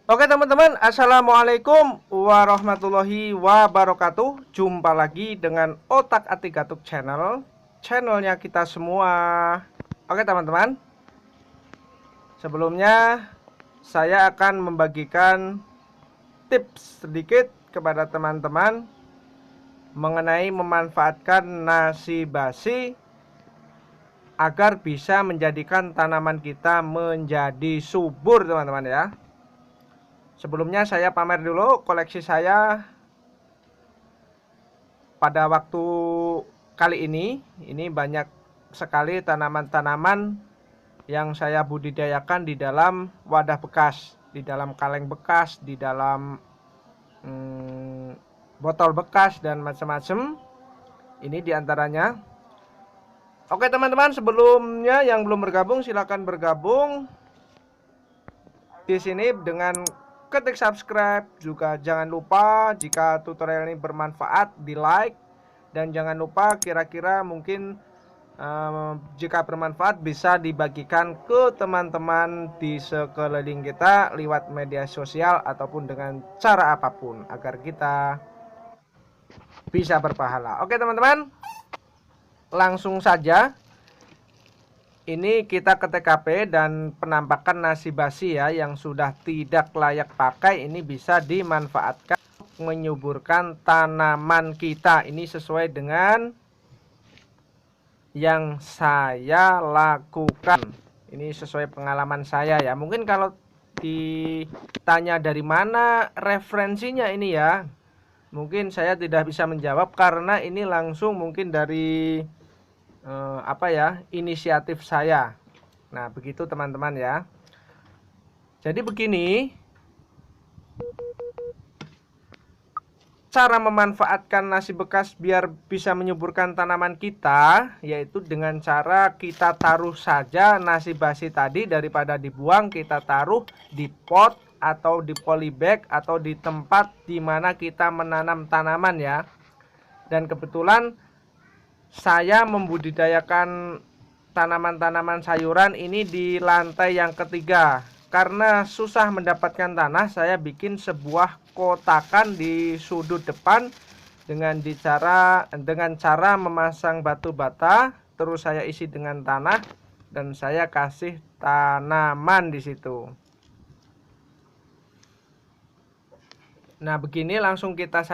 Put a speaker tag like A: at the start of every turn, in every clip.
A: Oke teman-teman, assalamualaikum warahmatullahi wabarakatuh. Jumpa lagi dengan Otak Atik Gatuk Channel, channelnya kita semua. Oke teman-teman, sebelumnya saya akan membagikan tips sedikit kepada teman-teman mengenai memanfaatkan nasi basi agar bisa menjadikan tanaman kita menjadi subur teman-teman ya. Sebelumnya saya pamer dulu koleksi saya pada waktu kali ini. Ini banyak sekali tanaman-tanaman yang saya budidayakan di dalam wadah bekas, di dalam kaleng bekas, di dalam botol bekas dan macam-macam. Ini diantaranya. Oke teman-teman, sebelumnya yang belum bergabung silahkan bergabung di sini dengan ketik subscribe. Juga jangan lupa jika tutorial ini bermanfaat di like, dan jangan lupa kira-kira mungkin jika bermanfaat bisa dibagikan ke teman-teman di sekeliling kita lewat media sosial ataupun dengan cara apapun agar kita bisa berpahala. Oke teman-teman, langsung saja. Ini kita ke TKP dan penampakan nasi basi ya yang sudah tidak layak pakai ini bisa dimanfaatkan menyuburkan tanaman kita. Ini sesuai dengan yang saya lakukan. Ini sesuai pengalaman saya ya. Mungkin kalau ditanya dari mana referensinya ini ya, mungkin saya tidak bisa menjawab karena ini langsung mungkin dari inisiatif saya. Nah begitu teman-teman ya. Jadi begini cara memanfaatkan nasi bekas biar bisa menyuburkan tanaman kita, yaitu dengan cara kita taruh saja nasi basi tadi, daripada dibuang kita taruh di pot atau di polybag atau di tempat dimana kita menanam tanaman ya. Dan kebetulan saya membudidayakan tanaman-tanaman sayuran ini di lantai yang ketiga. Karena susah mendapatkan tanah, saya bikin sebuah kotakan di sudut depan dengan cara memasang batu bata, terus saya isi dengan tanah dan saya kasih tanaman di situ. Nah, begini langsung kita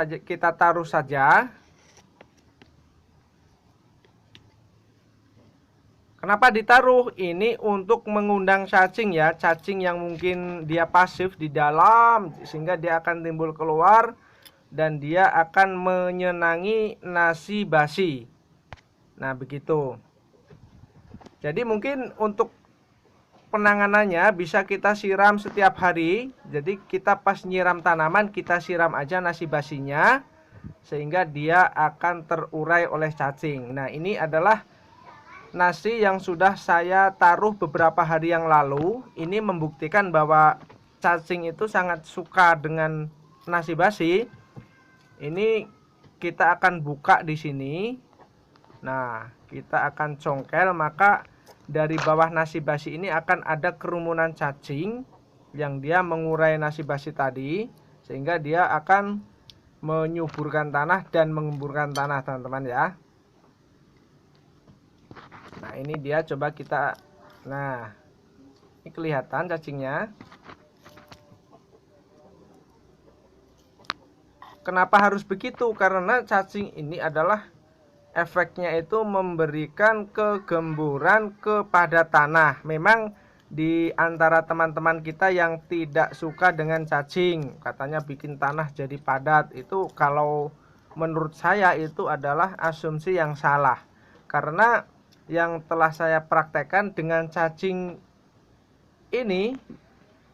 A: taruh saja. Kenapa ditaruh? Ini untuk mengundang cacing ya, cacing yang mungkin dia pasif di dalam sehingga dia akan timbul keluar dan dia akan menyenangi nasi basi. Nah, begitu. Jadi mungkin untuk penanganannya bisa kita siram setiap hari. Jadi kita pas nyiram tanaman kita siram aja nasi basinya sehingga dia akan terurai oleh cacing. Nah, ini adalah nasi yang sudah saya taruh beberapa hari yang lalu. Ini membuktikan bahwa cacing itu sangat suka dengan nasi basi. Ini kita akan buka di sini. Nah, kita akan congkel, maka dari bawah nasi basi ini akan ada kerumunan cacing yang dia mengurai nasi basi tadi, sehingga dia akan menyuburkan tanah dan mengemburkan tanah teman-teman ya. Nah ini dia, coba kita, nah ini kelihatan cacingnya. Kenapa harus begitu? Karena cacing ini adalah efeknya itu memberikan kegemburan kepada tanah. Memang di antara teman-teman kita yang tidak suka dengan cacing, katanya bikin tanah jadi padat. Itu kalau menurut saya itu adalah asumsi yang salah. Karena yang telah saya praktekkan dengan cacing ini,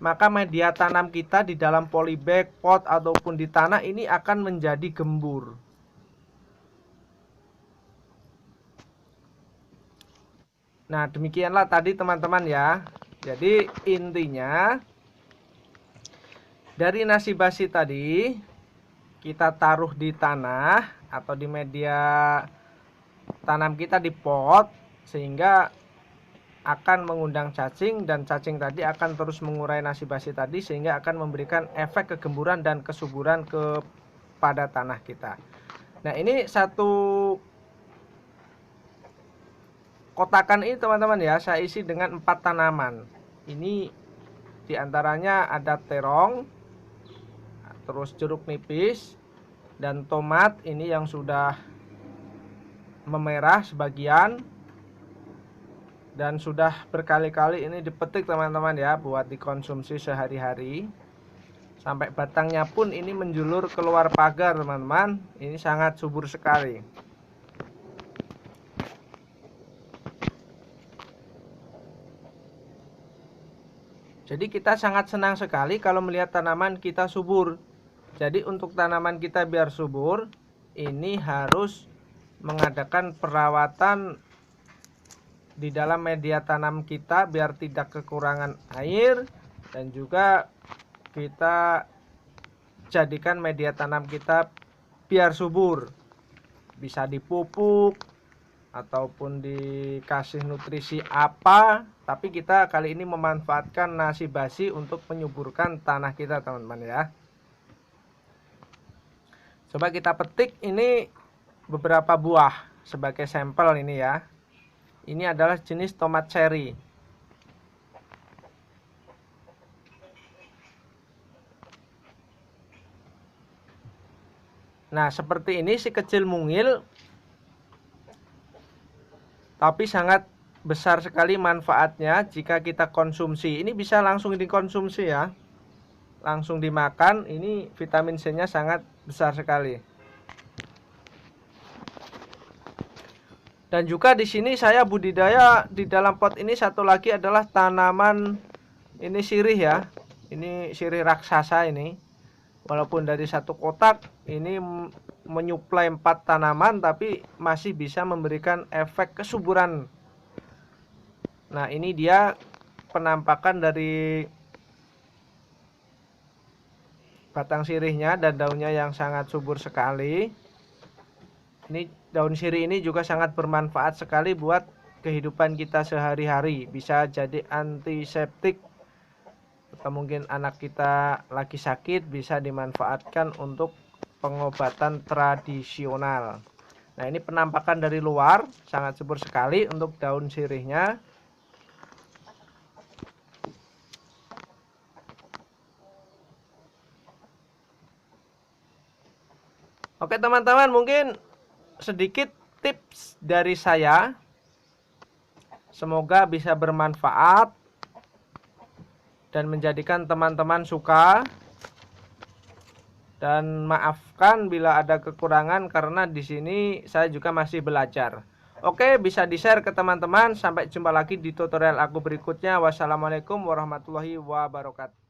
A: maka media tanam kita di dalam polybag, pot ataupun di tanah ini akan menjadi gembur. Nah demikianlah tadi teman-teman ya. Jadi intinya dari nasi basi tadi kita taruh di tanah atau di media tanam kita di pot, sehingga akan mengundang cacing, dan cacing tadi akan terus mengurai nasi basi tadi sehingga akan memberikan efek kegemburan dan kesuburan kepada tanah kita. Nah, ini satu kotakan ini teman-teman ya, saya isi dengan 4 tanaman. Ini diantaranya ada terong, terus jeruk nipis, dan tomat ini yang sudah memerah sebagian, dan sudah berkali-kali ini dipetik teman-teman ya, buat dikonsumsi sehari-hari. Sampai batangnya pun ini menjulur keluar pagar teman-teman. Ini sangat subur sekali. Jadi kita sangat senang sekali kalau melihat tanaman kita subur. Jadi untuk tanaman kita biar subur, ini harus mengadakan perawatan di dalam media tanam kita biar tidak kekurangan air, dan juga kita jadikan media tanam kita biar subur. Bisa dipupuk ataupun dikasih nutrisi apa, tapi kita kali ini memanfaatkan nasi basi untuk menyuburkan tanah kita teman-teman ya. Coba kita petik ini beberapa buah sebagai sampel ini ya. Ini adalah jenis tomat cherry. Nah, seperti ini si kecil mungil, tapi sangat besar sekali manfaatnya jika kita konsumsi. Ini bisa langsung dikonsumsi ya, langsung dimakan. Ini vitamin C-nya sangat besar sekali. Dan juga di sini saya budidaya di dalam pot ini satu lagi adalah tanaman ini sirih ya. Ini sirih raksasa ini. Walaupun dari satu kotak ini menyuplai 4 tanaman, tapi masih bisa memberikan efek kesuburan. Nah, ini dia penampakan dari batang sirihnya dan daunnya yang sangat subur sekali. Ini daun sirih ini juga sangat bermanfaat sekali buat kehidupan kita sehari-hari. Bisa jadi antiseptik, atau mungkin anak kita lagi sakit bisa dimanfaatkan untuk pengobatan tradisional. Nah, ini penampakan dari luar sangat subur sekali untuk daun sirihnya. Oke teman-teman, mungkin sedikit tips dari saya. Semoga bisa bermanfaat dan menjadikan teman-teman suka. Dan maafkan bila ada kekurangan karena di sini saya juga masih belajar. Oke, bisa di-share ke teman-teman. Sampai jumpa lagi di tutorial aku berikutnya. Wassalamualaikum warahmatullahi wabarakatuh.